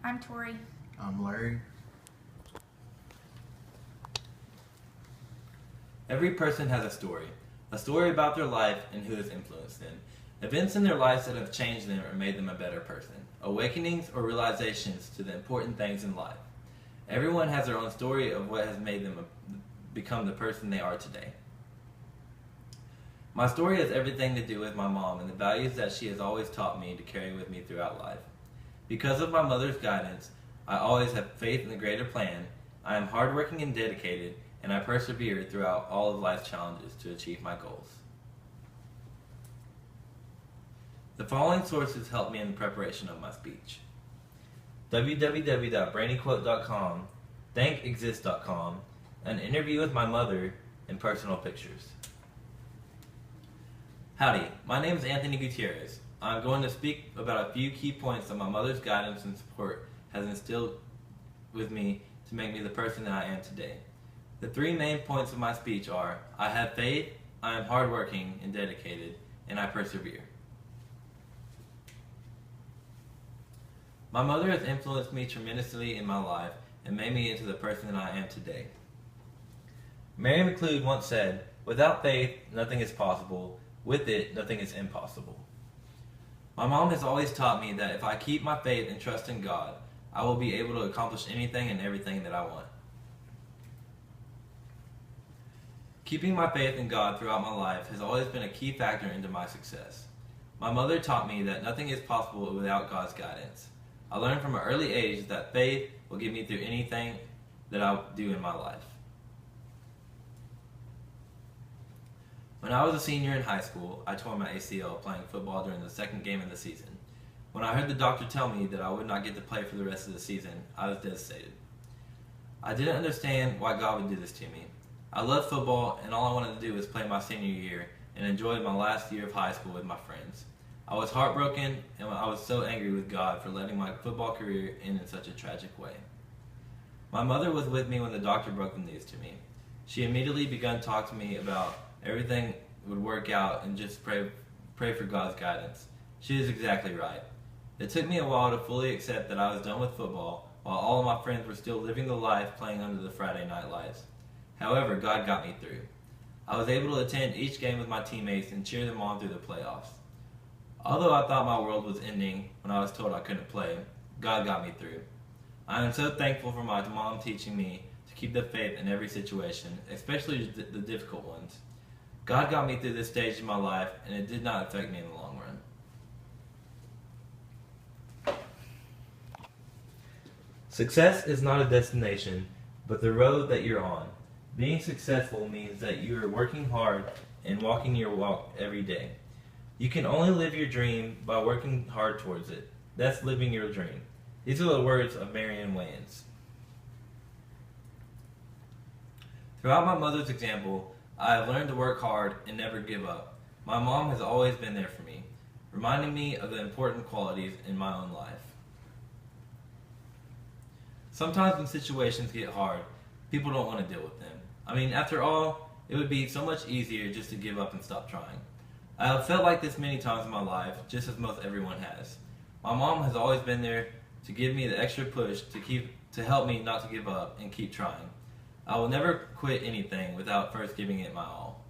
I'm Tori. I'm Larry. Every person has a story about their life and who has influenced them, events in their lives that have changed them or made them a better person, awakenings or realizations to the important things in life. Everyone has their own story of what has made them become the person they are today. My story has everything to do with my mom and the values that she has always taught me to carry with me throughout life. Because of my mother's guidance, I always have faith in the greater plan. I am hardworking and dedicated, and I persevere throughout all of life's challenges to achieve my goals. The following sources helped me in the preparation of my speech: www.brainyquote.com, thankexist.com, an interview with my mother, and personal pictures. Howdy, my name is Anthony Gutierrez. I'm going to speak about a few key points that my mother's guidance and support has instilled with me to make me the person that I am today. The three main points of my speech are: I have faith, I am hardworking and dedicated, and I persevere. My mother has influenced me tremendously in my life and made me into the person that I am today. Mary McLeod once said, "Without faith, nothing is possible. With it, nothing is impossible." My mom has always taught me that if I keep my faith and trust in God, I will be able to accomplish anything and everything that I want. Keeping my faith in God throughout my life has always been a key factor into my success. My mother taught me that nothing is possible without God's guidance. I learned from an early age that faith will get me through anything that I do in my life. When I was a senior in high school, I tore my ACL playing football during the second game of the season. When I heard the doctor tell me that I would not get to play for the rest of the season, I was devastated. I didn't understand why God would do this to me. I loved football, and all I wanted to do was play my senior year and enjoy my last year of high school with my friends. I was heartbroken, and I was so angry with God for letting my football career end in such a tragic way. My mother was with me when the doctor broke the news to me. She immediately began to talk to me about everything would work out and just pray for God's guidance. She is exactly right. It took me a while to fully accept that I was done with football, while all of my friends were still living the life playing under the Friday night lights. However, God got me through. I was able to attend each game with my teammates and cheer them on through the playoffs. Although I thought my world was ending when I was told I couldn't play, God got me through. I am so thankful for my mom teaching me to keep the faith in every situation, especially the difficult ones. God got me through this stage in my life, and it did not affect me in the long run. Success is not a destination, but the road that you're on. Being successful means that you are working hard and walking your walk every day. You can only live your dream by working hard towards it. That's living your dream. These are the words of Marianne Wayans. Throughout my mother's example, I have learned to work hard and never give up. My mom has always been there for me, reminding me of the important qualities in my own life. Sometimes when situations get hard, people don't want to deal with them. I mean, after all, it would be so much easier just to give up and stop trying. I have felt like this many times in my life, just as most everyone has. My mom has always been there to give me the extra push to help me not to give up and keep trying. I will never quit anything without first giving it my all.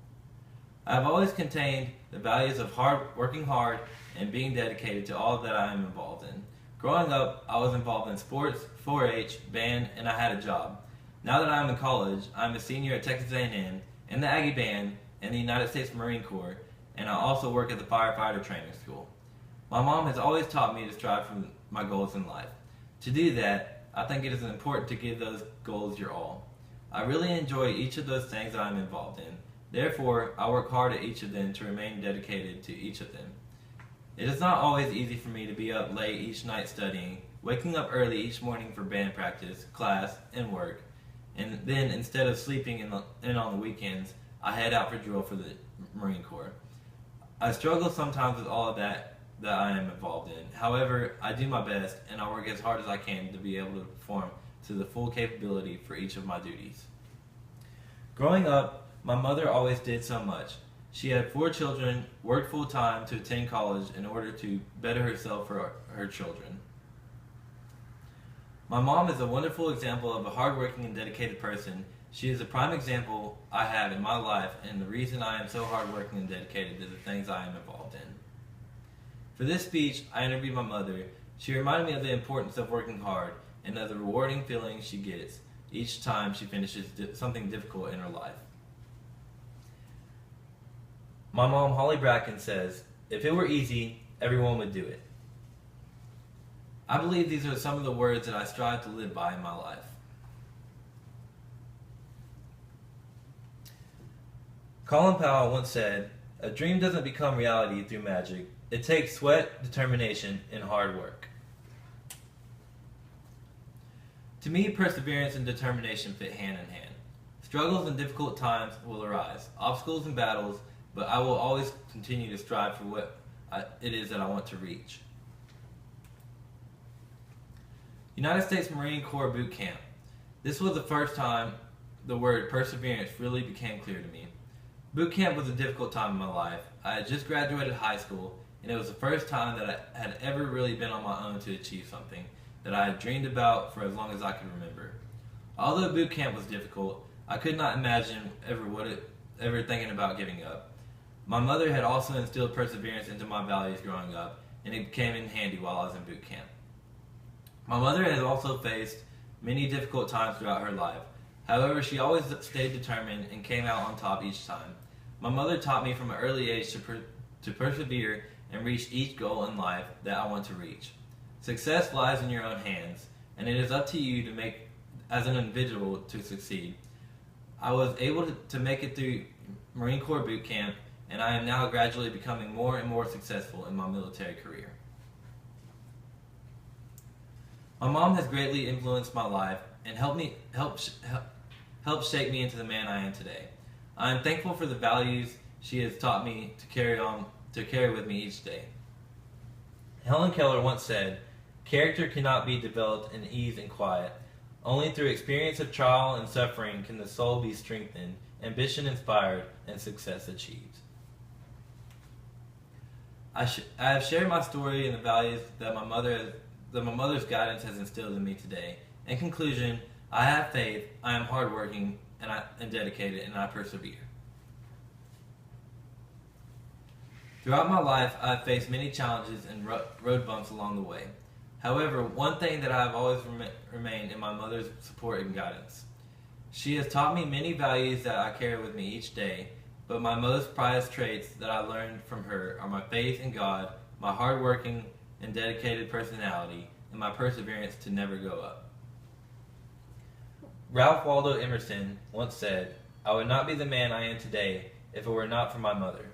I have always contained the values of working hard and being dedicated to all that I am involved in. Growing up, I was involved in sports, 4-H, band, and I had a job. Now that I am in college, I am a senior at Texas A&M, in the Aggie Band, in the United States Marine Corps, and I also work at the firefighter training school. My mom has always taught me to strive for my goals in life. To do that, I think it is important to give those goals your all. I really enjoy each of those things that I'm involved in. Therefore, I work hard at each of them to remain dedicated to each of them. It is not always easy for me to be up late each night studying, waking up early each morning for band practice, class, and work, and then instead of sleeping in on the weekends, I head out for drill for the Marine Corps. I struggle sometimes with all of that I am involved in. However, I do my best, and I work as hard as I can to be able to perform to the full capability for each of my duties. Growing up, my mother always did so much. She had 4 children, worked full-time to attend college in order to better herself for her children. My mom is a wonderful example of a hardworking and dedicated person. She is a prime example I have in my life and the reason I am so hardworking and dedicated to the things I am involved in. For this speech, I interviewed my mother. She reminded me of the importance of working hard and of the rewarding feeling she gets each time she finishes something difficult in her life. My mom, Holly Bracken, says, "If it were easy, everyone would do it." I believe these are some of the words that I strive to live by in my life. Colin Powell once said, "A dream doesn't become reality through magic. It takes sweat, determination, and hard work." To me, perseverance and determination fit hand in hand. Struggles and difficult times will arise, obstacles and battles, but I will always continue to strive for what it is that I want to reach. United States Marine Corps Boot Camp. This was the first time the word perseverance really became clear to me. Boot camp was a difficult time in my life. I had just graduated high school, and it was the first time that I had ever really been on my own to achieve something that I had dreamed about for as long as I could remember. Although boot camp was difficult, I could not imagine ever thinking about giving up. My mother had also instilled perseverance into my values growing up, and it came in handy while I was in boot camp. My mother has also faced many difficult times throughout her life. However, she always stayed determined and came out on top each time. My mother taught me from an early age to persevere and reach each goal in life that I want to reach. Success lies in your own hands, and it is up to you to make as an individual to succeed. I was able to make it through Marine Corps boot camp, and I am now gradually becoming more and more successful in my military career. My mom has greatly influenced my life and helped shape me into the man I am today. I am thankful for the values she has taught me to carry with me each day. Helen Keller once said, "Character cannot be developed in ease and quiet. Only through experience of trial and suffering can the soul be strengthened, ambition inspired, and success achieved." I have shared my story and the values that my mother's guidance has instilled in me today. In conclusion, I have faith, I am hardworking, and dedicated, and I persevere. Throughout my life, I have faced many challenges and road bumps along the way. However, one thing that I have always remained in my mother's support and guidance. She has taught me many values that I carry with me each day, but my most prized traits that I learned from her are my faith in God, my hardworking and dedicated personality, and my perseverance to never go up. Ralph Waldo Emerson once said, "I would not be the man I am today if it were not for my mother."